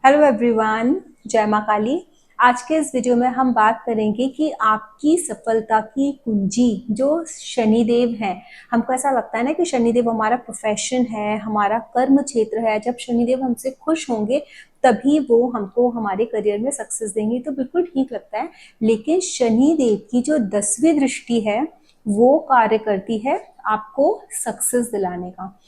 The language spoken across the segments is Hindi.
हेलो एवरीवन, जय माँ काली। आज के इस वीडियो में हम बात करेंगे कि आपकी सफलता की कुंजी जो शनिदेव है। हमको ऐसा लगता है ना कि शनिदेव हमारा प्रोफेशन है, हमारा कर्म क्षेत्र है। जब शनिदेव हमसे खुश होंगे तभी वो हमको हमारे करियर में सक्सेस देंगे, तो बिल्कुल ठीक लगता है। लेकिन शनिदेव की जो 10वीं दृष्टि है वो कार्य करती है आपको सक्सेस दिलाने का।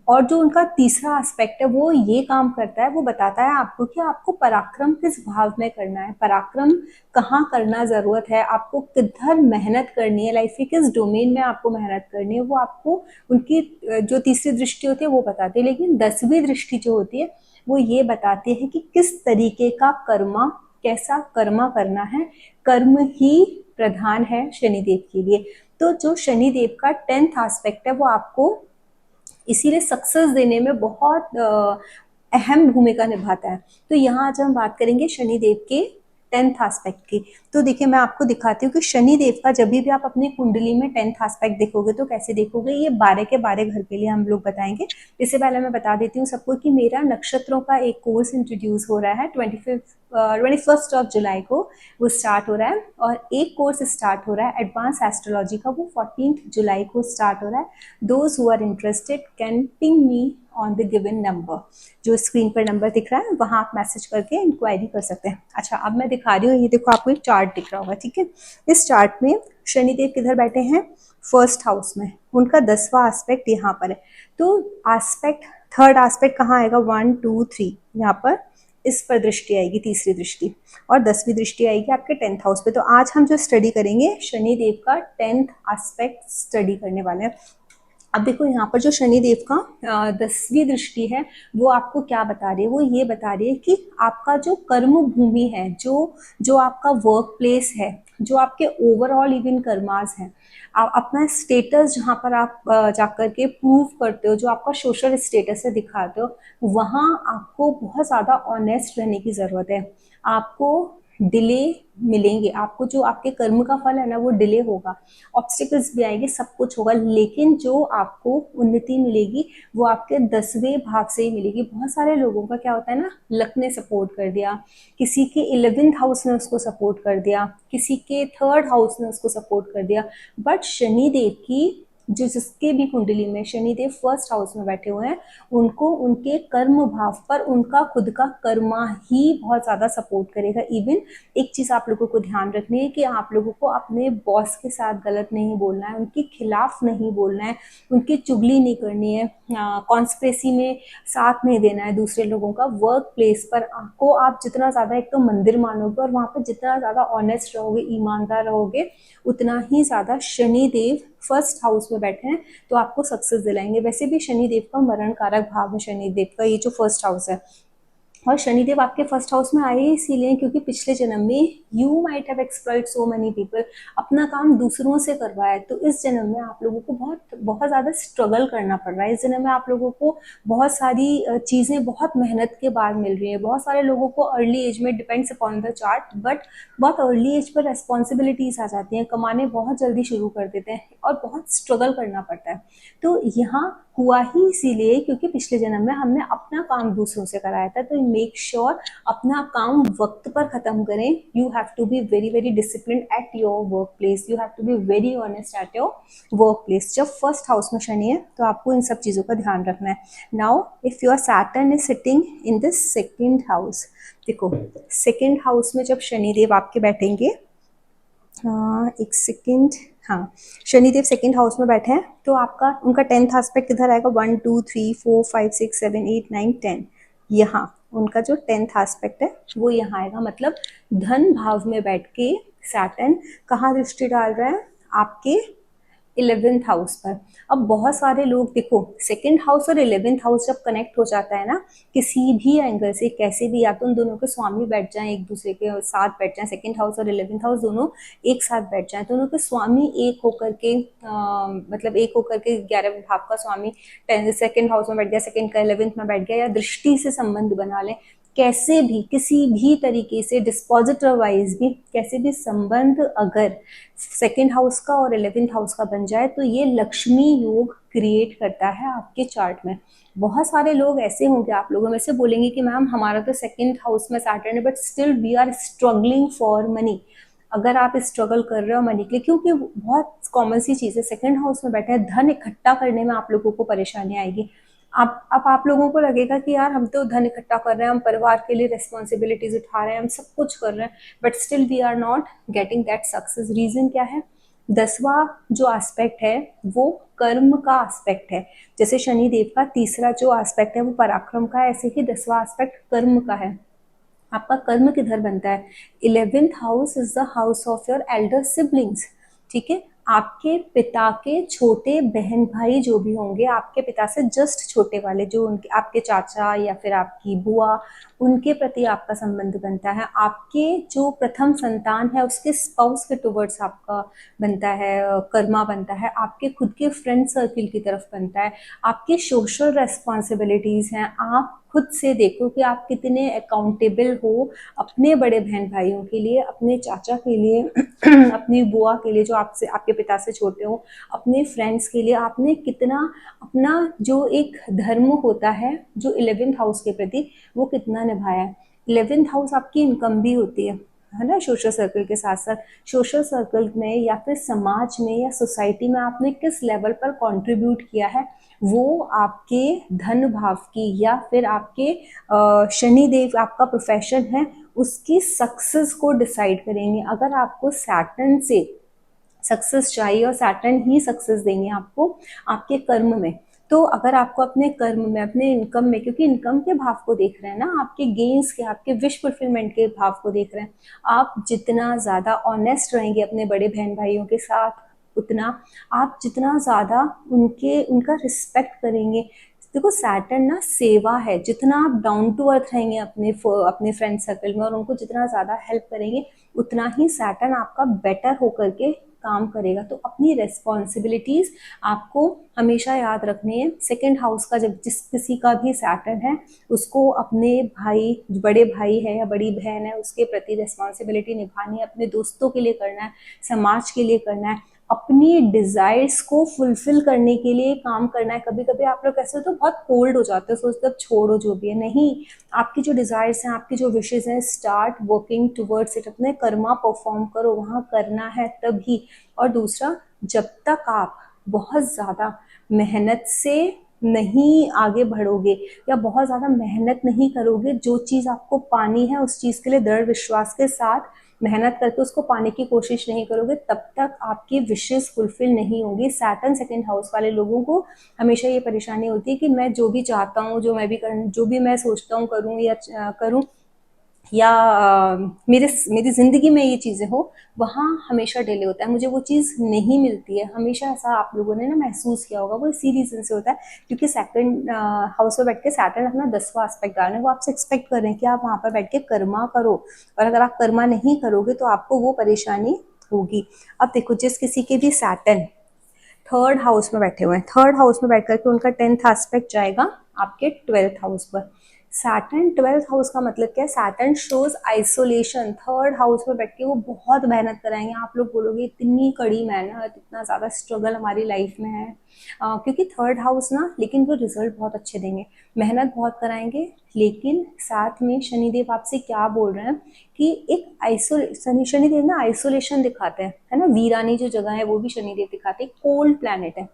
और जो उनका तीसरा एस्पेक्ट है वो ये काम करता है, वो बताता है आपको कि आपको पराक्रम किस भाव में करना है, पराक्रम कहाँ करना जरूरत है, आपको किधर मेहनत करनी है, लाइफ के किस डोमेन में आपको मेहनत करनी है, वो आपको उनकी जो तीसरी दृष्टि होती है वो बताती है। लेकिन 10वीं दृष्टि जो होती है वो ये बताती है कि किस तरीके का कर्मा, कैसा कर्मा करना है। कर्म ही प्रधान है शनिदेव के लिए। तो जो शनिदेव का 10th एस्पेक्ट है वो आपको इसीलिए सक्सेस देने में बहुत अहम भूमिका निभाता है। तो यहाँ आज हम बात करेंगे शनिदेव के 10th एस्पेक्ट की। तो देखिए मैं आपको दिखाती हूँ कि शनिदेव का जब भी आप अपनी कुंडली में 10th एस्पेक्ट देखोगे तो कैसे देखोगे। ये 12 के 12 घर के लिए हम लोग बताएंगे। इससे पहले मैं बता देती हूँ सबको कि मेरा नक्षत्रों का एक कोर्स इंट्रोड्यूस हो रहा है 21st ऑफ जुलाई को वो स्टार्ट हो रहा है। और एक कोर्स स्टार्ट हो रहा है एडवांस एस्ट्रोलॉजी का, वो 14th जुलाई को स्टार्ट हो रहा है। Those who are interested can ping me on the given number. जो स्क्रीन पर नंबर दिख रहा है वहां आप मैसेज करके इंक्वायरी कर सकते हैं। अच्छा, अब मैं दिखा रही हूँ, ये देखो आपको एक चार्ट दिख रहा होगा, ठीक है। इस चार्ट में शनिदेव किधर बैठे हैं? फर्स्ट हाउस में। उनका 10वां एस्पेक्ट यहाँ पर है। तो एस्पेक्ट, थर्ड एस्पेक्ट कहाँ आएगा? 1 2 3 यहाँ पर इस पर दृष्टि आएगी, तीसरी दृष्टि। और 10वीं दृष्टि आएगी आपके 10th हाउस पे। तो आज हम जो स्टडी करेंगे शनिदेव का 10th एस्पेक्ट स्टडी करने वाले हैं। अब देखो यहाँ पर जो शनिदेव का 10वीं दृष्टि है वो आपको क्या बता रही है? वो ये बता रही है कि आपका जो कर्म भूमि है, जो जो आपका वर्क प्लेस है, जो आपके ओवरऑल इवन कर्मास हैं, आप अपना स्टेटस जहाँ पर आप जाकर के प्रूव करते हो, जो आपका सोशल स्टेटस है दिखाते हो, वहाँ आपको बहुत ज़्यादा ऑनेस्ट रहने की ज़रूरत है। आपको डिले मिलेंगे, आपको जो आपके कर्म का फल है ना वो डिले होगा, ऑब्स्टिकल्स भी आएंगे, सब कुछ होगा, लेकिन जो आपको उन्नति मिलेगी वो आपके 10वें भाव से ही मिलेगी। बहुत सारे लोगों का क्या होता है ना, लक ने सपोर्ट कर दिया, किसी के 11th हाउस ने उसको सपोर्ट कर दिया, किसी के 3rd हाउस ने उसको सपोर्ट कर दिया। बट शनिदेव की जो जिसके भी कुंडली में शनिदेव फर्स्ट हाउस में बैठे हुए हैं, उनको उनके कर्म भाव पर उनका खुद का कर्मा ही बहुत ज्यादा सपोर्ट करेगा। इवन एक चीज आप लोगों को ध्यान रखनी है कि आप लोगों को अपने बॉस के साथ गलत नहीं बोलना है, उनके खिलाफ नहीं बोलना है, उनकी चुगली नहीं करनी है, कॉन्स्पिरेसी में साथ नहीं देना है दूसरे लोगों का। वर्क प्लेस पर आपको आप जितना ज्यादा एक तो मंदिर मानोगे और वहां पर जितना ज्यादा ऑनेस्ट रहोगे, ईमानदार रहोगे, उतना ही ज्यादा शनिदेव फर्स्ट हाउस में बैठे हैं तो आपको सक्सेस दिलाएंगे। वैसे भी शनिदेव का मरण कारक भाव है, शनिदेव का ये जो फर्स्ट हाउस है। और शनिदेव आपके फर्स्ट हाउस में आए इसीलिए क्योंकि पिछले जन्म में you might have exploit so many people, अपना काम दूसरों से करवाया। तो इस जन्म में आप लोगों को बहुत बहुत ज्यादा स्ट्रगल करना पड़ रहा है। इस जन्म में आप लोगों को बहुत सारी चीजें बहुत मेहनत के बाद मिल रही है। बहुत सारे लोगों को अर्ली एज में, depends upon the chart, but बहुत अर्ली एज पर रेस्पॉन्सिबिलिटीज आ जाती हैं, कमाने बहुत जल्दी शुरू कर देते हैं और बहुत स्ट्रगल करना पड़ता है। तो यहाँ हुआ ही इसीलिए क्योंकि पिछले जन्म में हमने अपना काम दूसरों से कराया था। तो मेक श्योर अपना काम वक्त पर खत्म करें। You have to be very very discipline at your work place, you have to be very honest at your work place. जब फर्स्ट हाउस में शनि है तो आपको इन सब चीजों का ध्यान रखना है। Now if your Saturn is sitting in this second house, देखो सेकेंड हाउस में जब शनिदेव आपके बैठेंगे, एक सेकेंड, हाँ, शनिदेव सेकेंड हाउस में बैठे हैं तो आपका उनका 10th एस्पेक्ट किधर आएगा? 1 2 3 4 5 6 7 8 9 10। यहाँ उनका जो 10th एस्पेक्ट है वो यहाँ आएगा। मतलब धन भाव में बैठ के सैटर्न कहाँ दृष्टि डाल रहा है? आपके 11th हाउस पर। अब बहुत सारे लोग देखो, सेकंड हाउस और 11th हाउस जब कनेक्ट हो जाता है ना किसी भी एंगल से, कैसे भी, या तो उन दोनों के स्वामी बैठ जाएं, एक दूसरे के साथ बैठ जाएं, सेकंड हाउस और 11th हाउस दोनों एक साथ बैठ जाएं, दोनों के स्वामी एक होकर के मतलब एक होकर के 11वें भाव का स्वामी सेकंड हाउस में बैठ गया, सेकंड का 11th में बैठ गया, या दृष्टि से संबंध बना लें, कैसे भी किसी भी तरीके से डिस्पोजिटर वाइज भी कैसे भी संबंध अगर सेकंड हाउस का और 11th हाउस का बन जाए तो ये लक्ष्मी योग क्रिएट करता है आपके चार्ट में। बहुत सारे लोग ऐसे होंगे आप लोगों में से बोलेंगे कि मैम हमारा तो सेकंड हाउस में सैटर्न है but still we are struggling for money. अगर आप स्ट्रगल कर रहे हो मनी के लिए, क्योंकि बहुत कॉमन सी चीज़ है, सेकंड हाउस में बैठे हैं, धन इकट्ठा करने में आप लोगों को परेशानी आएगी। आप लोगों को लगेगा कि यार हम तो धन इकट्ठा कर रहे हैं, हम परिवार के लिए रिस्पॉन्सिबिलिटीज उठा रहे हैं, हम सब कुछ कर रहे हैं, but still we are not getting that success. Reason क्या है? 10वां जो एस्पेक्ट है वो कर्म का एस्पेक्ट है। जैसे शनि देव का तीसरा जो एस्पेक्ट है वो पराक्रम का है, ऐसे ही 10वां एस्पेक्ट कर्म का है। आपका कर्म किधर बनता है? 11th house is the house of your Elder siblings. ठीक है, आपके पिता के छोटे बहन भाई जो भी होंगे, आपके पिता से जस्ट छोटे वाले, जो उनके आपके चाचा या फिर आपकी बुआ, उनके प्रति आपका संबंध बनता है। आपके जो प्रथम संतान है उसके स्पाउस के टुवर्ड्स आपका बनता है, कर्मा बनता है। आपके खुद के फ्रेंड सर्किल की तरफ बनता है। आपकी सोशल रेस्पॉन्सिबिलिटीज हैं। आप खुद से देखो कि आप कितने अकाउंटेबल हो अपने बड़े बहन भाइयों के लिए, अपने चाचा के लिए, अपनी बुआ के लिए जो आपसे आपके पिता से छोटे हो, अपने फ्रेंड्स के लिए आपने कितना अपना जो एक धर्म होता है जो 11th हाउस के प्रति, वो कितना निभाया है। 11th हाउस आपकी इनकम भी होती है ना, सोशल सर्कल के साथ साथ। सोशल सर्कल में या फिर समाज में या सोसाइटी में आपने किस लेवल पर कंट्रीब्यूट किया है, वो आपके धन भाव की या फिर आपके शनि देव आपका प्रोफेशन है उसकी सक्सेस को डिसाइड करेंगे। अगर आपको सैटर्न से सक्सेस चाहिए और सैटर्न ही सक्सेस देंगे आपको आपके कर्म में, तो अगर आपको अपने कर्म में, अपने इनकम में, क्योंकि इनकम के भाव को देख रहे हैं ना, आपके गेन्स के, आपके विश फुलफिलमेंट के भाव को देख रहे हैं, आप जितना ज़्यादा ऑनेस्ट रहेंगे अपने बड़े बहन भाइयों के साथ, उतना आप जितना ज़्यादा उनका रिस्पेक्ट करेंगे। देखो सैटर्न ना सेवा है, जितना आप डाउन टू अर्थ रहेंगे अपने फ्रेंड सर्कल में और उनको जितना ज़्यादा हेल्प करेंगे, उतना ही सैटर्न आपका बेटर होकर के काम करेगा। तो अपनी रेस्पॉन्सिबिलिटीज आपको हमेशा याद रखनी है। सेकंड हाउस का जब जिस किसी का भी सैटर्न है उसको अपने भाई, बड़े भाई है या बड़ी बहन है, उसके प्रति रेस्पॉन्सिबिलिटी निभानी है, अपने दोस्तों के लिए करना है, समाज के लिए करना है, अपनी डिजायर्स को फुलफिल करने के लिए काम करना है। कभी कभी आप लोग कैसे तो बहुत कोल्ड हो जाते हो, सोचते हो छोड़ो जो भी है, नहीं, आपकी जो डिजायर्स हैं, आपकी जो विशेज हैं, स्टार्ट वर्किंग टुवर्ड्स इट। अपने कर्मा परफॉर्म करो, वहाँ करना है तभी। और दूसरा, जब तक आप बहुत ज़्यादा मेहनत से नहीं आगे बढ़ोगे या बहुत ज़्यादा मेहनत नहीं करोगे, जो चीज़ आपको पानी है उस चीज़ के लिए दृढ़ विश्वास के साथ मेहनत करके उसको पाने की कोशिश नहीं करोगे, तब तक आपकी विशेष फुलफिल नहीं होगी। सैटर्न सेकंड हाउस वाले लोगों को हमेशा ये परेशानी होती है कि मैं जो भी चाहता हूँ, जो भी मैं सोचता हूँ करूँ या मेरी ज़िंदगी में ये चीज़ें हो, वहाँ हमेशा डिले होता है, मुझे वो चीज़ नहीं मिलती है। हमेशा ऐसा आप लोगों ने ना महसूस किया होगा, वो इसी रीज़न से होता है क्योंकि सेकंड हाउस में बैठ के सैटर्न अपना 10वां एस्पेक्ट डाल रहे हैं। वो आपसे एक्सपेक्ट कर रहे हैं कि आप वहाँ पर बैठ के कर्मा करो, और अगर आप कर्मा नहीं करोगे तो आपको वो परेशानी होगी। अब देखो, जिस किसी के भी सैटर्न थर्ड हाउस में बैठे हुए हैं, थर्ड हाउस में बैठ करके उनका 10th एस्पेक्ट जाएगा आपके 12th हाउस पर। सैटर्न 12th हाउस का मतलब क्या है? Saturn shows isolation. Third house में बैठ के वो बहुत मेहनत कराएंगे, आप लोग बोलोगे इतनी कड़ी मेहनत, इतना ज़्यादा स्ट्रगल हमारी लाइफ में है, क्योंकि थर्ड हाउस ना, लेकिन वो रिजल्ट बहुत अच्छे देंगे, मेहनत बहुत कराएंगे। लेकिन साथ में शनिदेव आपसे क्या बोल रहे हैं कि एक शनिदेव ना आइसोलेशन दिखाते हैं, है ना, वीरानी जो जगह है वो भी शनिदेव दिखाते हैं। कोल्ड प्लैनेट है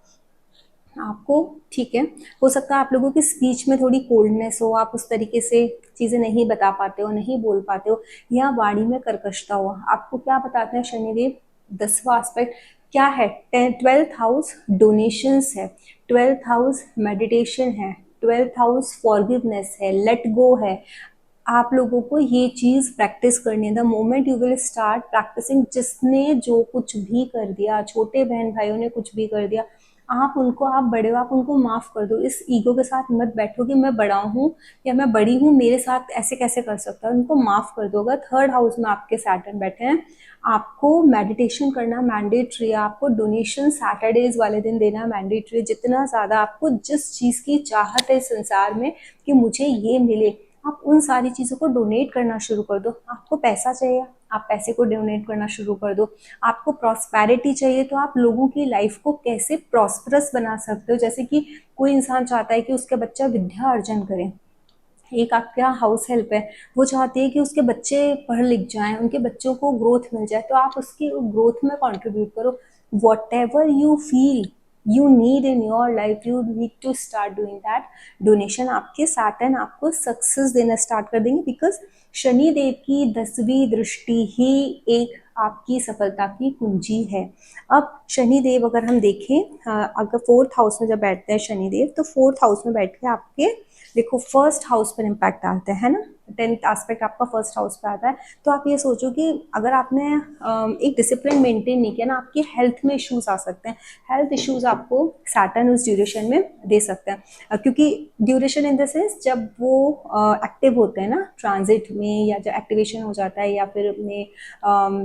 आपको, ठीक है, हो सकता है आप लोगों की स्पीच में थोड़ी कोल्डनेस हो, आप उस तरीके से चीज़ें नहीं बता पाते हो, नहीं बोल पाते हो, या वाणी में कर्कशता हो। आपको क्या बताते हैं शनिदेव? 10वां एस्पेक्ट क्या है? 12th हाउस डोनेशंस है, 12th हाउस मेडिटेशन है, 12th हाउस फॉरगिवनेस है, लेट गो है। आप लोगों को ये चीज़ प्रैक्टिस करनी है। The moment you will start practicing, जिसने जो कुछ भी कर दिया, छोटे बहन भाइयों ने कुछ भी कर दिया, आप बड़े हो, आप उनको माफ़ कर दो। इस ईगो के साथ मत बैठो कि मैं बड़ा हूँ या मैं बड़ी हूँ, मेरे साथ ऐसे कैसे कर सकता है, उनको माफ़ कर दो। अगर थर्ड हाउस में आपके सैटर्न बैठे हैं, आपको मेडिटेशन करना मैंडेटरी है, आपको डोनेशन सैटरडेज वाले दिन देना मैंडेटरी है। जितना ज़्यादा आपको जिस चीज़ की चाहत है संसार में कि मुझे ये मिले, आप उन सारी चीज़ों को डोनेट करना शुरू कर दो। आपको पैसा चाहिए, आप पैसे को डोनेट करना शुरू कर दो। आपको प्रॉस्पेरिटी चाहिए, तो आप लोगों की लाइफ को कैसे प्रॉस्परस बना सकते हो। जैसे कि कोई इंसान चाहता है कि उसका बच्चा विद्या अर्जन करे, एक आपका हाउस हेल्प है, वो चाहती है कि उसके बच्चे पढ़ लिख जाएं, उनके बच्चों को ग्रोथ मिल जाए, तो आप उसकी ग्रोथ में कंट्रीब्यूट करो। Whatever you feel you need in your life, you need to start doing that donation. आपके सैटर्न आपको सक्सेस देना स्टार्ट कर देंगे, बिकॉज शनि देव की 10वीं दृष्टि ही एक आपकी सफलता की कुंजी है। अब शनि देव अगर हम देखें, अगर फोर्थ हाउस में जब बैठते हैं शनि देव, तो फोर्थ हाउस में बैठ के आपके देखो फर्स्ट हाउस पर इम्पैक्ट डालते हैं ना, 10th एस्पेक्ट आपका फर्स्ट हाउस पे आता है। तो आप ये सोचो कि अगर आपने एक डिसिप्लिन मेंटेन नहीं किया ना, आपके हेल्थ में इश्यूज आ सकते हैं। हेल्थ इश्यूज आपको सैटर्न उस ड्यूरेशन में दे सकते हैं, क्योंकि ड्यूरेशन इन द सेंस जब वो एक्टिव होते हैं ना ट्रांजिट में, या जब एक्टिवेशन हो जाता है, या फिर अपने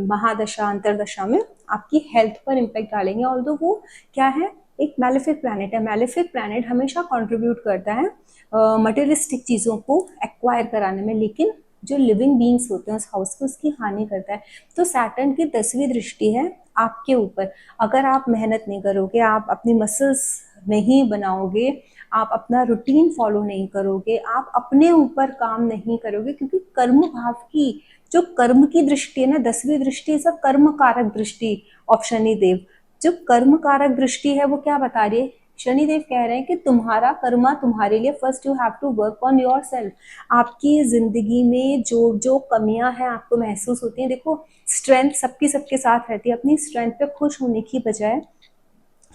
महादशा अंतरदशा में आपकी हेल्थ पर इम्पैक्ट डालेंगे। ऑल्दो वो क्या है, एक मैलेफिक प्लैनेट है। मैलेफिक प्लैनेट हमेशा कंट्रीब्यूट करता है मटेरियलिस्टिक चीज़ों को एक्वायर कराने में, लेकिन जो लिविंग बींग्स होते हैं उस हाउस को उसकी हानि करता है। तो सैटर्न की 10वीं दृष्टि है आपके ऊपर। अगर आप मेहनत नहीं करोगे, आप अपनी मसल्स नहीं बनाओगे, आप अपना रूटीन फॉलो नहीं करोगे, आप अपने ऊपर काम नहीं करोगे, क्योंकि कर्म भाव की जो कर्म की दृष्टि है ना, 10वीं दृष्टि इज अ कर्म कारक दृष्टि ऑफ शनि देव। जो कर्म कारक दृष्टि है वो क्या बता रही है, शनिदेव कह रहे हैं कि तुम्हारा कर्मा तुम्हारे लिए, first you have to work on yourself. आपकी जिंदगी में जो जो कमियां हैं आपको महसूस होती हैं, देखो स्ट्रेंथ सबकी सबके साथ रहती है, अपनी स्ट्रेंथ पे खुश होने की बजाय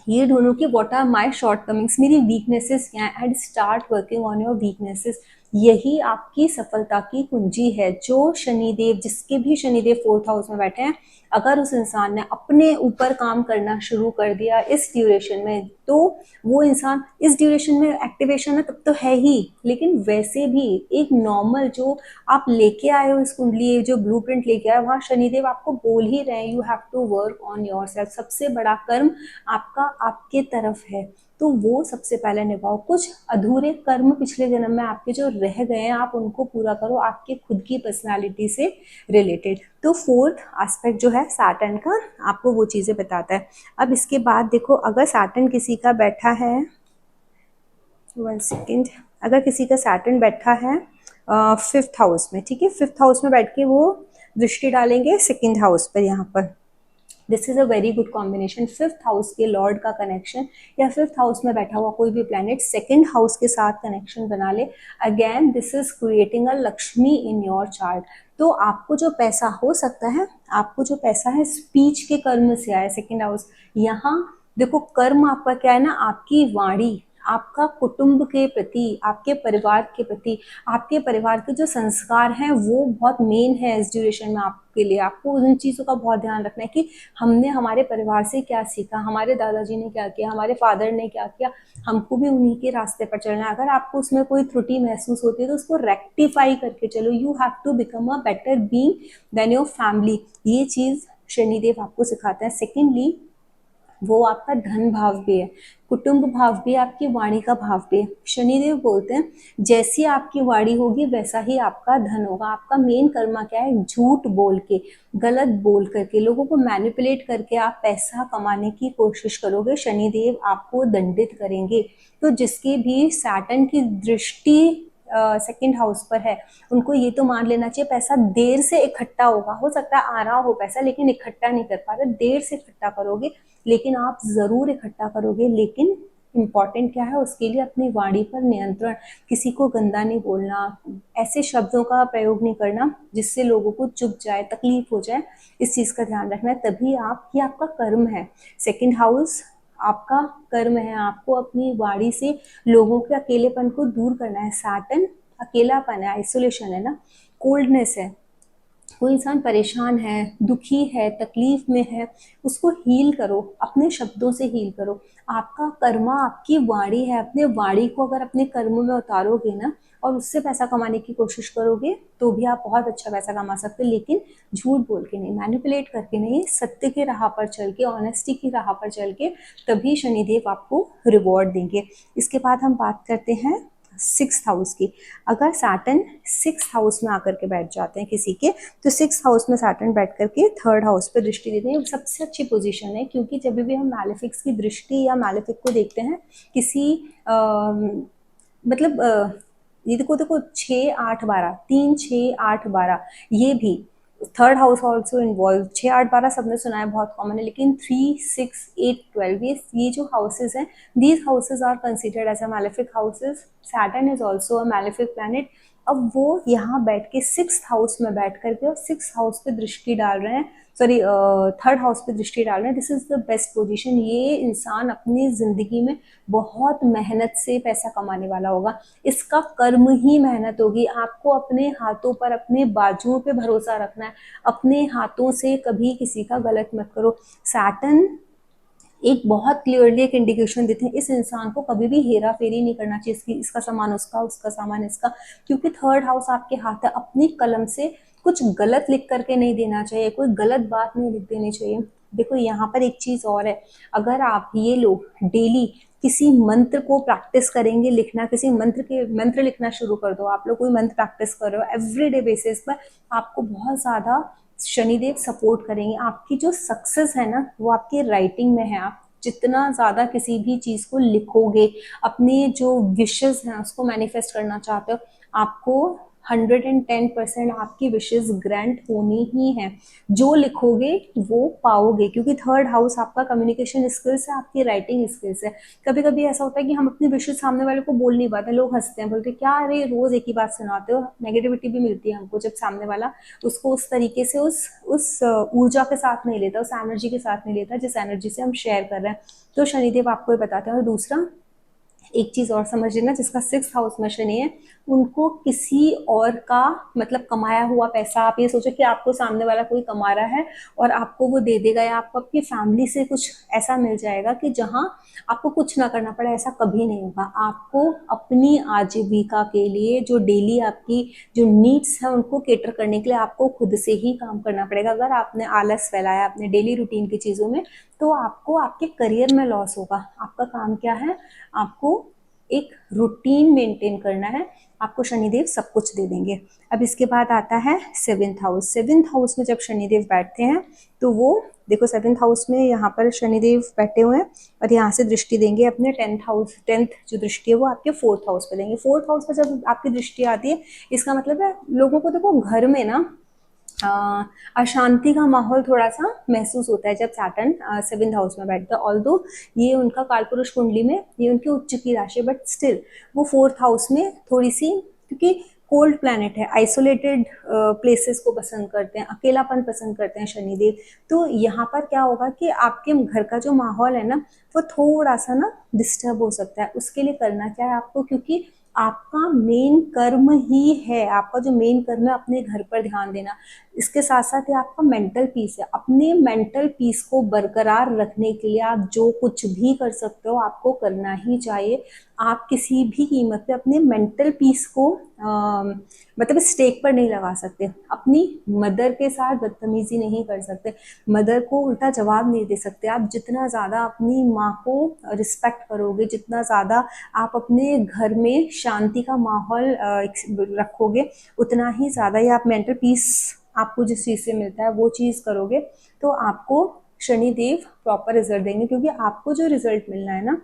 ये ढूंढो कि what are my shortcomings, मेरी वीकनेसेस क्या है, and start working on your weaknesses. यही आपकी सफलता की कुंजी है। जो शनिदेव, जिसके भी शनिदेव फोर्थ हाउस में बैठे हैं, अगर उस इंसान ने अपने ऊपर काम करना शुरू कर दिया इस ड्यूरेशन में, तो वो इंसान इस ड्यूरेशन में एक्टिवेशन है तब तो है ही, लेकिन वैसे भी एक नॉर्मल जो आप लेके आए हो इस कुंडली, जो ब्लूप्रिंट लेके आए, वहां शनिदेव आपको बोल ही रहे हैं you have to work on yourself. सबसे बड़ा कर्म आपका आपके तरफ है, तो वो सबसे पहले निभाओ। कुछ अधूरे कर्म पिछले जन्म में आपके जो रह गए हैं, आप उनको पूरा करो, आपके खुद की पर्सनालिटी से रिलेटेड। तो फोर्थ एस्पेक्ट जो है सैटर्न का, आपको वो चीजें बताता है। अब इसके बाद देखो, अगर सैटर्न किसी का बैठा है, 1 सेकेंड, अगर किसी का सैटर्न बैठा है फिफ्थ हाउस में, ठीक है, फिफ्थ हाउस में बैठ के वो दृष्टि डालेंगे सेकेंड हाउस पर। यहाँ पर this is a very good combination. Fifth house के लॉर्ड का कनेक्शन, या फिफ्थ हाउस में बैठा हुआ कोई भी प्लैनेट सेकंड हाउस के साथ कनेक्शन बना ले, again this is creating a Lakshmi in your chart. तो आपको जो पैसा हो सकता है, आपको जो पैसा है स्पीच के कर्म से आया सेकंड हाउस। यहाँ देखो कर्म आपका क्या है ना, आपकी वाणी, आपका कुटुंब के प्रति, आपके परिवार के प्रति, आपके परिवार के जो संस्कार हैं वो बहुत मेन है इस ड्यूरेशन में आपके लिए। आपको उन चीज़ों का बहुत ध्यान रखना है कि हमने हमारे परिवार से क्या सीखा, हमारे दादाजी ने क्या किया, हमारे फादर ने क्या किया, हमको भी उन्हीं के रास्ते पर चलना है। अगर आपको उसमें कोई त्रुटि महसूस होती है तो उसको रेक्टिफाई करके चलो। You have to become a better being than your family. ये चीज़ शनिदेव आपको सिखाते हैं। सेकेंडली, वो आपका धन भाव भी है, कुटुंब भाव भी, आपकी वाणी का भाव भी है। शनिदेव बोलते हैं जैसी आपकी वाणी होगी वैसा ही आपका धन होगा। आपका मेन कर्मा क्या है, झूठ बोल के, गलत बोल करके, लोगों को मैनिपुलेट करके आप पैसा कमाने की कोशिश करोगे, शनिदेव आपको दंडित करेंगे। तो जिसकी भी सैटर्न की दृष्टि सेकंड हाउस पर है, उनको ये तो मान लेना चाहिए पैसा देर से इकट्ठा होगा। हो सकता है आ रहा हो पैसा, लेकिन इकट्ठा नहीं कर पा रहे, देर से इकट्ठा करोगे, लेकिन आप जरूर इकट्ठा करोगे। लेकिन इम्पॉर्टेंट क्या है, उसके लिए अपनी वाणी पर नियंत्रण, किसी को गंदा नहीं बोलना, ऐसे शब्दों का प्रयोग नहीं करना जिससे लोगों को चुभ जाए, तकलीफ हो जाए, इस चीज का ध्यान रखना है। तभी आप, ये आपका कर्म है, सेकंड हाउस आपका कर्म है। आपको अपनी वाणी से लोगों के अकेलेपन को दूर करना है। सैटर्न अकेलापन है, आइसोलेशन है ना, कोल्डनेस है। कोई इंसान परेशान है, दुखी है, तकलीफ में है, उसको हील करो, अपने शब्दों से हील करो। आपका कर्मा आपकी वाणी है, अपने वाणी को अगर अपने कर्म में उतारोगे ना, और उससे पैसा कमाने की कोशिश करोगे, तो भी आप बहुत अच्छा पैसा कमा सकते हो, लेकिन झूठ बोल के नहीं, मैनिपुलेट करके नहीं, सत्य की राह पर चल के, ऑनेस्टी की राह पर चल के, तभी शनिदेव आपको रिवॉर्ड देंगे। इसके बाद हम बात करते हैं सिक्स हाउस की। अगर सैटर्न सिक्स हाउस में आकर के बैठ जाते हैं किसी के, तो सिक्स हाउस में सैटर्न बैठ करके थर्ड हाउस पे दृष्टि देते हैं, सबसे अच्छी पोजीशन है। क्योंकि जब भी हम मैलेफिक्स की दृष्टि या मैलेफिक को देखते हैं किसी मतलब ये देखो देखो 6 8 12, 3 6 8 12, ये भी थर्ड हाउस ऑल्सो इन्वॉल्व। 6 8 12 सबने सुना है, बहुत कॉमन है, लेकिन 3 6 8 12 ये जो हाउसेज हैं, these houses are considered as a malefic houses. Saturn is also a malefic planet. अब वो यहाँ बैठ के सिक्स हाउस में बैठ करके और सिक्स हाउस पे दृष्टि डाल रहे हैं, सॉरी थर्ड हाउस पे दृष्टि डाल रहे हैं। This is the best position. ये इंसान अपनी जिंदगी में बहुत मेहनत से पैसा कमाने वाला होगा, इसका कर्म ही मेहनत होगी। आपको अपने हाथों पर, अपने बाजुओं पे भरोसा रखना है, अपने हाथों से कभी किसी का गलत मत करो। सैटर्न एक बहुत क्लियरली एक इंडिकेशन देते हैं, इस इंसान को कभी भी हेरा फेरी नहीं करना चाहिए, इसका सामान उसका, उसका सामान इसका, क्योंकि थर्ड हाउस आपके हाथ है। अपनी कलम से कुछ गलत लिख करके नहीं देना चाहिए, कोई गलत बात नहीं लिख देनी चाहिए। देखो यहाँ पर एक चीज और है, अगर आप ये लोग डेली किसी मंत्र को प्रैक्टिस करेंगे लिखना, किसी मंत्र लिखना शुरू कर दो, आप लोग कोई मंत्र प्रैक्टिस कर रहे हो एवरीडे बेसिस पर, आपको बहुत ज्यादा शनिदेव सपोर्ट करेंगे। आपकी जो सक्सेस है ना, वो आपकी राइटिंग में है। आप जितना ज्यादा किसी भी चीज को लिखोगे, अपने जो विशेस हैं उसको मैनिफेस्ट करना चाहते हो, आपको 110% आपकी विशेस ग्रांट होनी ही है। जो लिखोगे वो पाओगे, क्योंकि थर्ड हाउस आपका कम्युनिकेशन स्किल्स है, आपकी राइटिंग स्किल्स है। कभी कभी ऐसा होता है कि हम अपनी विशेस सामने वाले को बोल नहीं पाते, लोग हंसते हैं, बोलते क्या अरे रोज एक ही बात सुनाते हो। नेगेटिविटी भी मिलती है हमको जब सामने वाला उसको उस तरीके से उस ऊर्जा के साथ नहीं लेता, उस एनर्जी के साथ नहीं लेता जिस एनर्जी से हम शेयर कर रहे हैं। तो शनिदेव आपको ये बताते हैं। और दूसरा एक चीज और समझ लेना, जिसका सिक्स हाउस में शनि है, उनको किसी और का मतलब कमाया हुआ पैसा, आप ये सोचो कि आपको सामने वाला कोई कमा रहा है और आपको वो दे देगा, या आपको आपकी फैमिली से कुछ ऐसा मिल जाएगा कि जहां आपको कुछ ना करना पड़े, ऐसा कभी नहीं होगा। आपको अपनी आजीविका के लिए, जो डेली आपकी जो नीड्स है उनको केटर करने के लिए आपको खुद से ही काम करना पड़ेगा। अगर आपने आलस फैलाया अपने डेली रूटीन की चीजों में, तो आपको आपके करियर में लॉस होगा। आपका काम क्या है, आपको एक रूटीन मेंटेन करना है, आपको शनिदेव सब कुछ दे देंगे। अब इसके बाद आता है सेवेंथ हाउस। सेवेंथ हाउस में जब शनिदेव बैठते हैं तो वो देखो सेवेंथ हाउस में यहाँ पर शनिदेव बैठे हुए हैं और यहाँ से दृष्टि देंगे अपने टेंथ हाउस। टेंथ जो दृष्टि है वो आपके फोर्थ हाउस पे देंगे। फोर्थ हाउस पे जब आपकी दृष्टि आती है, इसका मतलब है लोगों को देखो घर में ना अशांति का माहौल थोड़ा सा महसूस होता है जब सैटर्न सेवेंथ हाउस में बैठता है। ऑल्दो ये उनका कालपुरुष कुंडली में ये उनकी उच्च की राशि, बट स्टिल वो फोर्थ हाउस में थोड़ी सी, क्योंकि कोल्ड प्लैनेट है, आइसोलेटेड प्लेसेस को पसंद करते हैं, अकेलापन पसंद करते हैं शनिदेव। तो यहाँ पर क्या होगा कि आपके घर का जो माहौल है ना, वो थोड़ा सा ना डिस्टर्ब हो सकता है। उसके लिए करना क्या है आपको, क्योंकि आपका मेन कर्म ही है, आपका जो मेन कर्म है अपने घर पर ध्यान देना, इसके साथ साथ ये आपका मेंटल पीस है। अपने मेंटल पीस को बरकरार रखने के लिए आप जो कुछ भी कर सकते हो आपको करना ही चाहिए। आप किसी भी कीमत पे अपने मेंटल पीस को मतलब स्टेक पर नहीं लगा सकते। अपनी मदर के साथ बदतमीजी नहीं कर सकते, मदर को उल्टा जवाब नहीं दे सकते। आप जितना ज़्यादा अपनी माँ को रिस्पेक्ट करोगे, जितना ज़्यादा आप अपने घर में शांति का माहौल रखोगे, उतना ही ज़्यादा ही आप मेंटल पीस आपको जिस चीज़ से मिलता है वो चीज़ करोगे, तो आपको शनिदेव प्रॉपर रिजल्ट देंगे। क्योंकि आपको जो रिजल्ट मिलना है ना,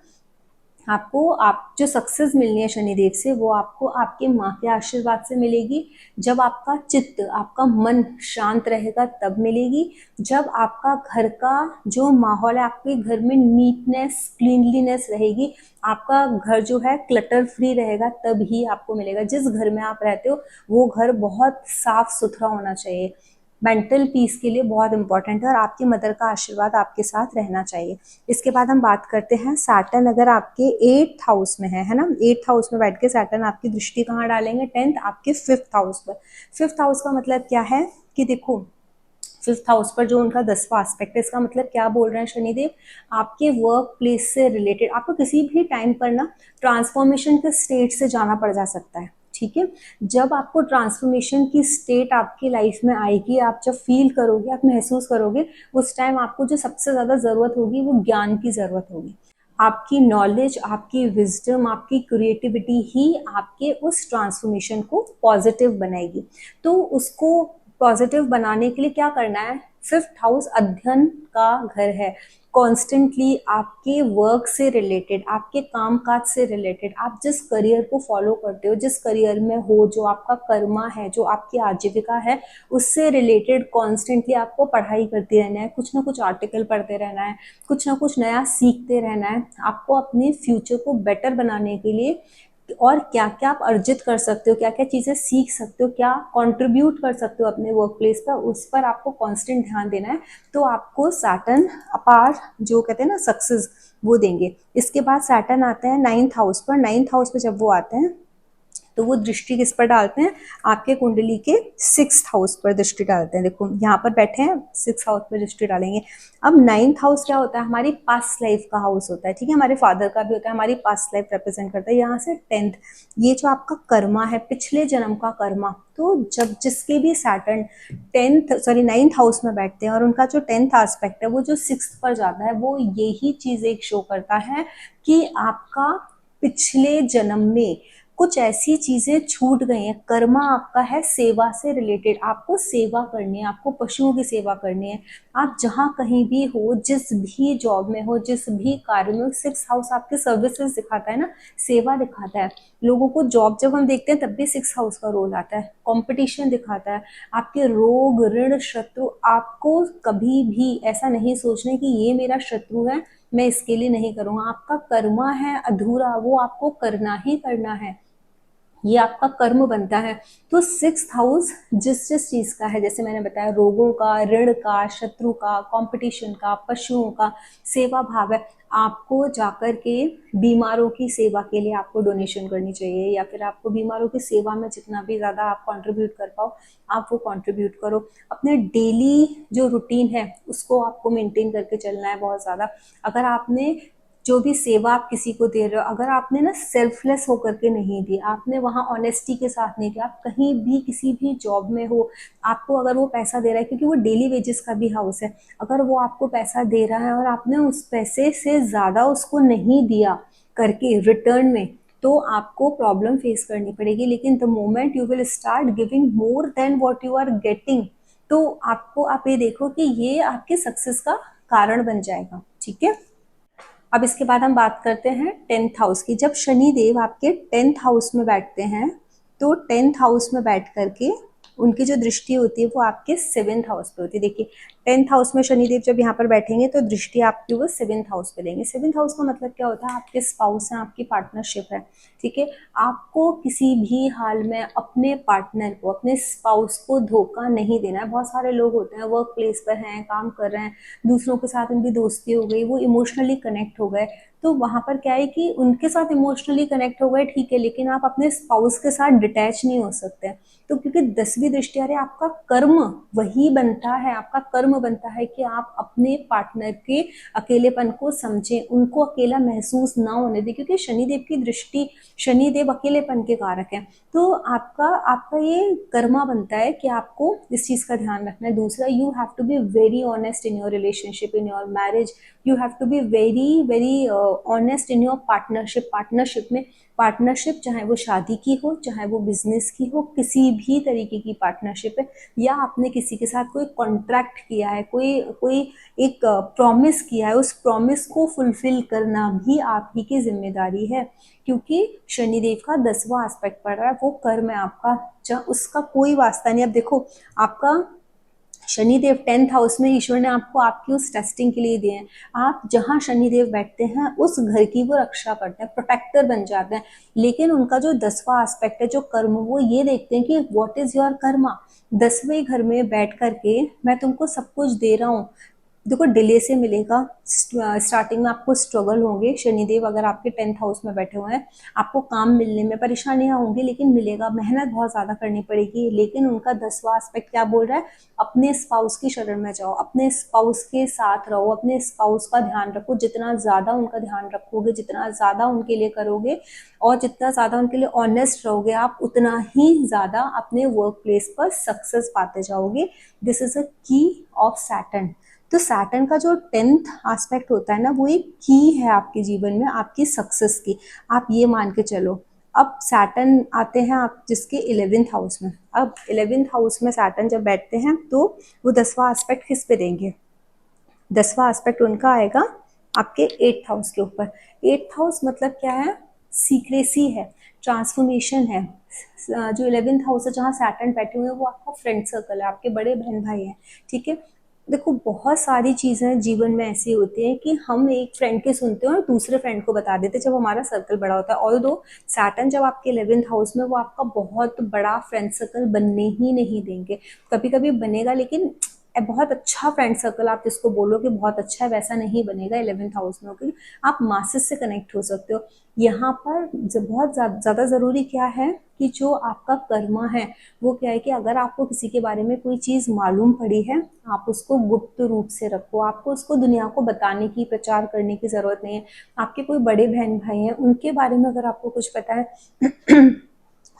आपको आप जो सक्सेस मिलनी है शनिदेव से, वो आपको आपके माँ के आशीर्वाद से मिलेगी। जब आपका चित्त, आपका मन शांत रहेगा तब मिलेगी। जब आपका घर का जो माहौल है, आपके घर में नीटनेस क्लीनलीनेस रहेगी, आपका घर जो है क्लटर फ्री रहेगा, तब ही आपको मिलेगा। जिस घर में आप रहते हो वो घर बहुत साफ सुथरा होना चाहिए, मेंटल पीस के लिए बहुत इंपॉर्टेंट है, और आपकी मदर का आशीर्वाद आपके साथ रहना चाहिए। इसके बाद हम बात करते हैं सैटर्न अगर आपके एट्थ हाउस में है ना, एट्थ हाउस में बैठ के सैटर्न आपकी दृष्टि कहाँ डालेंगे, टेंथ आपके फिफ्थ हाउस पर। फिफ्थ हाउस का मतलब क्या है कि देखो फिफ्थ हाउस पर जो उनका 10वां एस्पेक्ट है, इसका मतलब क्या बोल रहे हैं शनिदेव, आपके वर्क प्लेस से रिलेटेड आपको किसी भी टाइम पर ना ट्रांसफॉर्मेशन के स्टेट से जाना पड़ जा सकता है। ठीक है, जब आपको ट्रांसफॉर्मेशन की स्टेट आपकी लाइफ में आएगी, आप जब फील करोगे, आप महसूस करोगे, उस टाइम आपको जो सबसे ज्यादा जरूरत होगी वो ज्ञान की जरूरत होगी। आपकी नॉलेज, आपकी विजडम, आपकी क्रिएटिविटी ही आपके उस ट्रांसफॉर्मेशन को पॉजिटिव बनाएगी। तो उसको पॉजिटिव बनाने के लिए क्या करना है, फिफ्थ हाउस अध्ययन का घर है। कॉन्स्टेंटली आपके वर्क से रिलेटेड, आपके काम काज से रिलेटेड, आप जिस करियर को फॉलो करते हो, जिस करियर में हो, जो आपका कर्मा है, जो आपकी आजीविका है, उससे रिलेटेड कॉन्स्टेंटली आपको पढ़ाई करते रहना है, कुछ ना कुछ आर्टिकल पढ़ते रहना है, कुछ ना कुछ नया सीखते रहना है। आपको अपने फ्यूचर को बेटर बनाने के लिए और क्या क्या आप अर्जित कर सकते हो, क्या क्या चीज़ें सीख सकते हो, क्या कंट्रीब्यूट कर सकते हो अपने वर्क प्लेस पर, उस पर आपको कांस्टेंट ध्यान देना है। तो आपको सैटर्न अपार जो कहते हैं ना सक्सेस, वो देंगे। इसके बाद सैटर्न आते हैं नाइन्थ हाउस पर। नाइन्थ हाउस पर जब वो आते हैं तो वो दृष्टि किस पर डालते हैं, आपके कुंडली के सिक्स्थ हाउस पर दृष्टि डालते हैं। देखो यहाँ पर बैठे हैं, सिक्स हाउस पर दृष्टि डालेंगे। अब नाइन्थ हाउस क्या होता है, हमारी पास्ट लाइफ का हाउस होता है, ठीक है, हमारे फादर का भी होता है, हमारी पास्ट लाइफ रिप्रेजेंट करता है। यहाँ से टेंथ, ये जो आपका कर्मा है, पिछले जन्म का कर्मा। तो जब जिसके भी सैटर्न नाइन्थ हाउस में बैठते हैं और उनका जो टेंथ एस्पेक्ट है वो जो सिक्स्थ पर जाता है, वो यही चीज एक शो करता है कि आपका पिछले जन्म में कुछ ऐसी चीजें छूट गई हैं। कर्मा आपका है सेवा से रिलेटेड, आपको सेवा करनी है, आपको पशुओं की सेवा करनी है। आप जहां कहीं भी हो, जिस भी जॉब में हो, जिस भी कार्य में हो, सिक्स हाउस आपके सर्विसेज दिखाता है ना, सेवा दिखाता है। लोगों को जॉब जब हम देखते हैं तब भी सिक्स हाउस का रोल आता है, कंपटीशन दिखाता है, आपके रोग ऋण शत्रु। आपको कभी भी ऐसा नहीं सोचना कि ये मेरा शत्रु है, मैं इसके लिए नहीं करूंगा। आपका कर्मा है अधूरा, वो आपको करना ही करना है, ये आपका कर्म बनता है। तो सिक्स्थ हाउस जिस जिस चीज का है, जैसे मैंने बताया, रोगों का, ऋण का, शत्रु का, कंपटीशन का, पशुओं का, सेवा भाव है। आपको जाकर के बीमारों की सेवा के लिए आपको डोनेशन करनी चाहिए, या फिर आपको बीमारों की सेवा में जितना भी ज्यादा आप कंट्रीब्यूट कर पाओ, आप वो कंट्रीब्यूट करो। अपने डेली जो रूटीन है उसको आपको मेंटेन करके चलना है बहुत ज्यादा। अगर आपने जो भी सेवा आप किसी को दे रहे हो, अगर आपने ना सेल्फलेस होकर के नहीं दी, आपने वहां ऑनेस्टी के साथ नहीं दिया, आप कहीं भी किसी भी जॉब में हो, आपको अगर वो पैसा दे रहा है, क्योंकि वो डेली वेजेस का भी हाउस है, अगर वो आपको पैसा दे रहा है और आपने उस पैसे से ज्यादा उसको नहीं दिया करके रिटर्न में, तो आपको प्रॉब्लम फेस करनी पड़ेगी। लेकिन the moment you will start giving more than what you are getting, तो आपको, आप ये देखो कि ये आपके सक्सेस का कारण बन जाएगा, ठीक है। अब इसके बाद हम बात करते हैं टेंथ हाउस की। जब शनि देव आपके टेंथ हाउस में बैठते हैं, तो टेंथ हाउस में बैठ करके उनकी जो दृष्टि होती है वो आपके सेवेंथ हाउस पे होती है। देखिए टेंथ हाउस में शनिदेव जब यहाँ पर बैठेंगे तो दृष्टि आपकी वो सेवेंथ हाउस पे देंगे। सेवेंथ हाउस का मतलब क्या होता है, आपके स्पाउस हैं, आपकी पार्टनरशिप है, ठीक है। आपको किसी भी हाल में अपने पार्टनर को, अपने स्पाउस को धोखा नहीं देना है। बहुत सारे लोग होते हैं, वर्क प्लेस पर हैं, काम कर रहे हैं, दूसरों के साथ उनकी दोस्ती हो गई, वो इमोशनली कनेक्ट हो गए, तो वहां पर क्या है कि उनके साथ इमोशनली कनेक्ट हो गए, ठीक है, लेकिन आप अपने स्पाउस के साथ डिटैच नहीं हो सकते। तो क्योंकि 10वीं दृष्टि आ रही है, आपका कर्म वही बनता है, आपका कर्म बनता है कि आप अपने पार्टनर के अकेलेपन को समझें, उनको अकेला महसूस ना होने दें, क्योंकि शनिदेव की दृष्टि, शनिदेव अकेलेपन के कारक है। तो आपका आपका ये कर्मा बनता है कि आपको इस चीज का ध्यान रखना है। दूसरा, you have to be very honest in your relationship, in your marriage, you have to be very very honest in your partnership. Partnership में, पार्टनरशिप चाहे वो शादी की हो, चाहे वो बिजनेस की हो, किसी भी तरीके की पार्टनरशिप है, या आपने किसी के साथ कोई कॉन्ट्रैक्ट किया है, कोई कोई एक प्रॉमिस किया है, उस प्रॉमिस को फुलफिल करना भी आप ही की जिम्मेदारी है। क्योंकि शनिदेव का 10वां एस्पेक्ट पड़ रहा है, वो कर्म है आपका, जहाँ उसका कोई वास्ता नहीं। अब देखो आपका शनिदेव टेंथ हाउस में, ईश्वर ने आपको आपकी उस टेस्टिंग के लिए दिए हैं। आप जहां शनिदेव बैठते हैं उस घर की वो रक्षा करते हैं, प्रोटेक्टर बन जाते हैं। लेकिन उनका जो 10वां एस्पेक्ट है, जो कर्म, वो ये देखते हैं कि व्हाट इज योर कर्मा। 10वें घर में बैठ करके मैं तुमको सब कुछ दे रहा हूँ, देखो डिले से मिलेगा, स्टार्टिंग में आपको स्ट्रगल होंगे। शनिदेव अगर आपके टेंथ हाउस में बैठे हुए हैं, आपको काम मिलने में परेशानियां होंगी, लेकिन मिलेगा, मेहनत बहुत ज्यादा करनी पड़ेगी। लेकिन उनका 10वां एस्पेक्ट क्या बोल रहा है, अपने स्पाउस की शरण में जाओ, अपने स्पाउस के साथ रहो, अपने स्पाउस का ध्यान रखो। जितना ज्यादा उनका ध्यान रखोगे, जितना ज्यादा उनके लिए करोगे, और जितना ज्यादा उनके लिए ऑनेस्ट रहोगे आप, उतना ही ज्यादा अपने वर्क प्लेस पर सक्सेस पाते जाओगे। दिस इज अ की ऑफ सैटर्न। तो सैटर्न का जो 10th एस्पेक्ट होता है ना, वो एक की है आपके जीवन में, आपकी सक्सेस की। आप ये मान के चलो। अब सैटर्न आते हैं आप जिसके 11th हाउस में। अब 11th हाउस में सैटर्न जब बैठते हैं तो वो 10वां एस्पेक्ट किस पे देंगे? 10वां एस्पेक्ट उनका आएगा आपके 8th हाउस के ऊपर। 8th हाउस मतलब क्या है? सीक्रेसी है, ट्रांसफॉर्मेशन है। जो 11th हाउस है जहाँ सैटर्न बैठे हुए हैं, वो आपका फ्रेंड सर्कल है, आपके बड़े बहन भाई हैं, ठीक है। देखो बहुत सारी चीज़ें जीवन में ऐसी होती हैं कि हम एक फ्रेंड के सुनते हैं और दूसरे फ्रेंड को बता देते हैं जब हमारा सर्कल बड़ा होता है। ऑल दो सैटर्न जब आपके 11th हाउस में, वो आपका बहुत बड़ा फ्रेंड सर्कल बनने ही नहीं देंगे। कभी कभी बनेगा, लेकिन बहुत अच्छा फ्रेंड सर्कल आप जिसको बोलोगे बहुत अच्छा है, वैसा नहीं बनेगा 11th हाउस में, क्योंकि आप मासेस से कनेक्ट हो सकते हो। यहाँ पर बहुत ज़्यादा ज़रूरी क्या है कि जो आपका कर्मा है वो क्या है कि अगर आपको किसी के बारे में कोई चीज़ मालूम पड़ी है, आप उसको गुप्त रूप से रखो। आपको उसको दुनिया को बताने की, प्रचार करने की ज़रूरत नहीं है। आपके कोई बड़े बहन भाई हैं, उनके बारे में अगर आपको कुछ पता है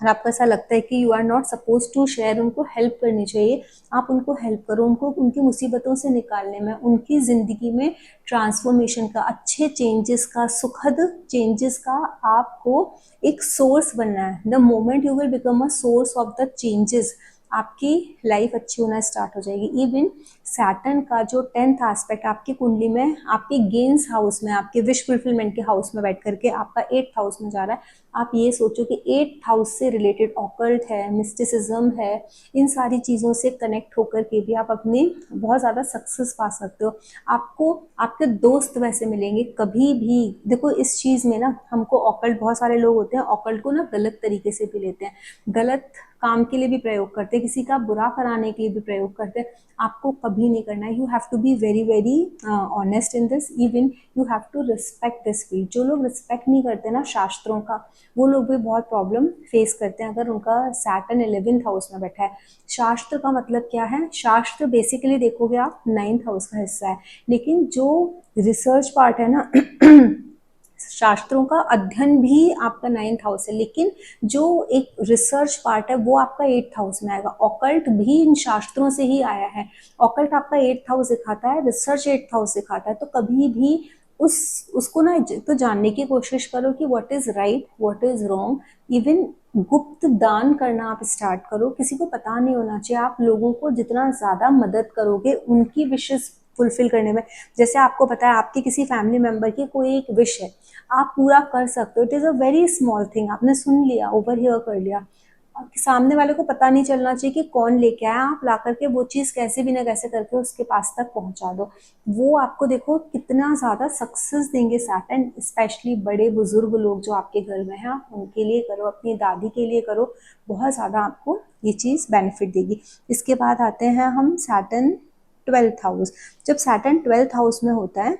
और आपको ऐसा लगता है कि you are not suppose to share, उनको हेल्प करनी चाहिए, आप उनको हेल्प करो। उनको उनकी मुसीबतों से निकालने में, उनकी ज़िंदगी में ट्रांसफॉर्मेशन का, अच्छे चेंजेस का, सुखद चेंजेस का आपको एक सोर्स बनना है। The moment you will become a source of the changes, आपकी लाइफ अच्छी होना स्टार्ट हो जाएगी। इवन सैटर्न का जो 10th एस्पेक्ट आपकी कुंडली में, आपके गेन्स हाउस में, आपके विश फुलफिलमेंट के हाउस में बैठ करके आपका 8th हाउस में जा रहा है। आप ये सोचो कि 8th हाउस से रिलेटेड ऑकल्ट है, मिस्टिसिज्म है, इन सारी चीज़ों से कनेक्ट होकर के भी आप अपने बहुत ज़्यादा सक्सेस पा सकते हो। आपको आपके दोस्त वैसे मिलेंगे कभी भी। देखो इस चीज़ में ना, हमको ऑकल्ट, बहुत सारे लोग होते हैं ऑकल्ट को ना गलत तरीके से भी लेते हैं, गलत काम के लिए भी प्रयोग करते हैं, किसी का बुरा कराने के लिए भी प्रयोग करते हैं। आपको कभी नहीं करना है। You have to be very very honest in this. Even you have to respect this field. जो लोग रिस्पेक्ट नहीं करते ना शास्त्रों का, वो लोग भी बहुत प्रॉब्लम फेस करते हैं अगर उनका सैटर्न 11th हाउस में बैठा है। शास्त्र का मतलब क्या है? शास्त्र बेसिकली देखोगे आप 9th हाउस का हिस्सा है, लेकिन जो रिसर्च पार्ट है ना शास्त्रों का अध्ययन भी आपका 9th हाउस है, लेकिन जो एक रिसर्च पार्ट है वो आपका 8th हाउस में आएगा। ऑकल्ट भी इन शास्त्रों से ही आया है। ऑकल्ट आपका 8th हाउस दिखाता है, रिसर्च 8th हाउस दिखाता है। तो कभी भी उसको ना तो जानने की कोशिश करो कि what is right, what is wrong. Even गुप्त दान करना आप स्टार्ट करो, किसी को पता नहीं होना चाहिए। आप लोगों को जितना ज्यादा मदद करोगे उनकी विशेष फुलफिल करने में, जैसे आपको पता है आपके किसी फैमिली मेंबर की कोई एक विश है, आप पूरा कर सकते हो। It is a very small thing, आपने सुन लिया, ओवर हियर कर लिया, सामने वाले को पता नहीं चलना चाहिए कि कौन लेके आया, आप ला करके वो चीज कैसे भी ना कैसे करके उसके पास तक पहुंचा दो। वो आपको देखो कितना ज्यादा सक्सेस देंगे सैटर्न। स्पेशली बड़े बुजुर्ग लोग जो आपके घर में हैं, आप उनके लिए करो, अपनी दादी के लिए करो, बहुत ज्यादा आपको ये चीज बेनिफिट देगी। इसके बाद आते हैं हम सैटर्न 12th हाउस। जब सैटर्न 12th हाउस में होता है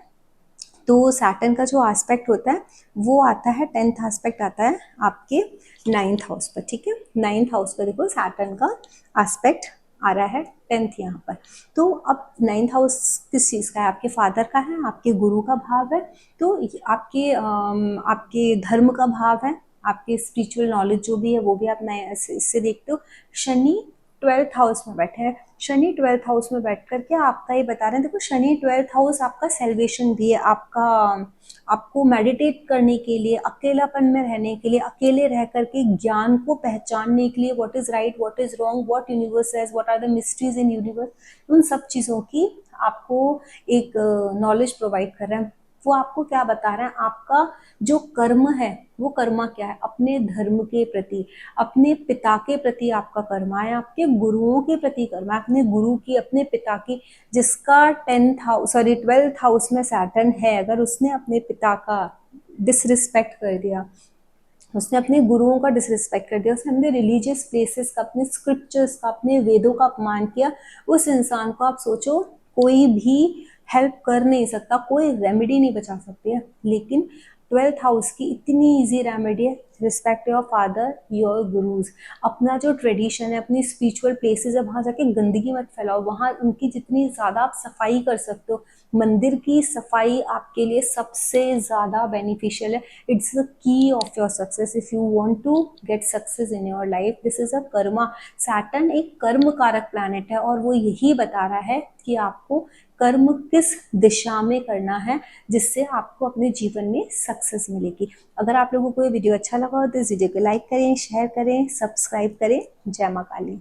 तो सैटर्न का जो एस्पेक्ट होता है वो आता है, 10th एस्पेक्ट आता है आपके 9th हाउस पर, ठीक है। 9th हाउस पर देखो सैटर्न का एस्पेक्ट आ रहा है 10th यहाँ पर। तो अब 9th हाउस किस चीज़ का है? आपके फादर का है, आपके गुरु का भाव है, तो आपके धर्म का भाव है, आपके स्पिरिचुअल नॉलेज जो भी है वो भी आप नए इससे देखते हो। शनि 12th हाउस में बैठे हैं। शनि 12th हाउस में बैठ करके आपका ये बता रहे हैं, देखो शनि 12th हाउस आपका सेल्वेशन भी है, आपका आपको मेडिटेट करने के लिए, अकेलापन में रहने के लिए, अकेले रह करके ज्ञान को पहचानने के लिए, what is right, what is wrong, what universe has, what are the mysteries in universe, उन सब चीज़ों की आपको एक नॉलेज प्रोवाइड कर रहे हैं। वो आपको क्या बता रहे हैं? आपका जो कर्म है वो कर्मा क्या है? अपने धर्म के प्रति, अपने पिता के प्रति आपका कर्मा है, आपके गुरुओं के प्रति कर्मा है, अपने गुरु की, अपने पिता की। जिसका 12th हाउस में सैटर्न है, अगर उसने अपने पिता का डिसरिस्पेक्ट कर दिया, उसने अपने गुरुओं का डिसरिस्पेक्ट कर दिया, उसने अपने रिलीजियस प्लेसेस का, अपने स्क्रिप्चर्स का, अपने वेदों का अपमान किया, उस इंसान को आप सोचो कोई भी हेल्प कर नहीं सकता, कोई रेमेडी नहीं बचा सकती है। लेकिन 12th हाउस की इतनी इजी रेमेडी है respect your father, your gurus. अपना जो ट्रेडिशन है, अपनी स्पिरिचुअल प्लेसेस है, वहाँ जाके गंदगी मत फैलाओ, वहाँ उनकी जितनी ज़्यादा आप सफाई कर सकते हो, मंदिर की सफाई आपके लिए सबसे ज़्यादा बेनिफिशियल है। It's the key of your success. If you want to get success in your life, this is a karma. Saturn एक कर्म कारक प्लैनेट है और वो यही बता रहा है कि आपको कर्म किस दिशा में करना है जिससे आपको अपने जीवन में सक्सेस मिलेगी। अगर आप लोगों को ये वीडियो अच्छा लगा हो तो इस वीडियो को लाइक करें, शेयर करें, सब्सक्राइब करें। जय मां काली।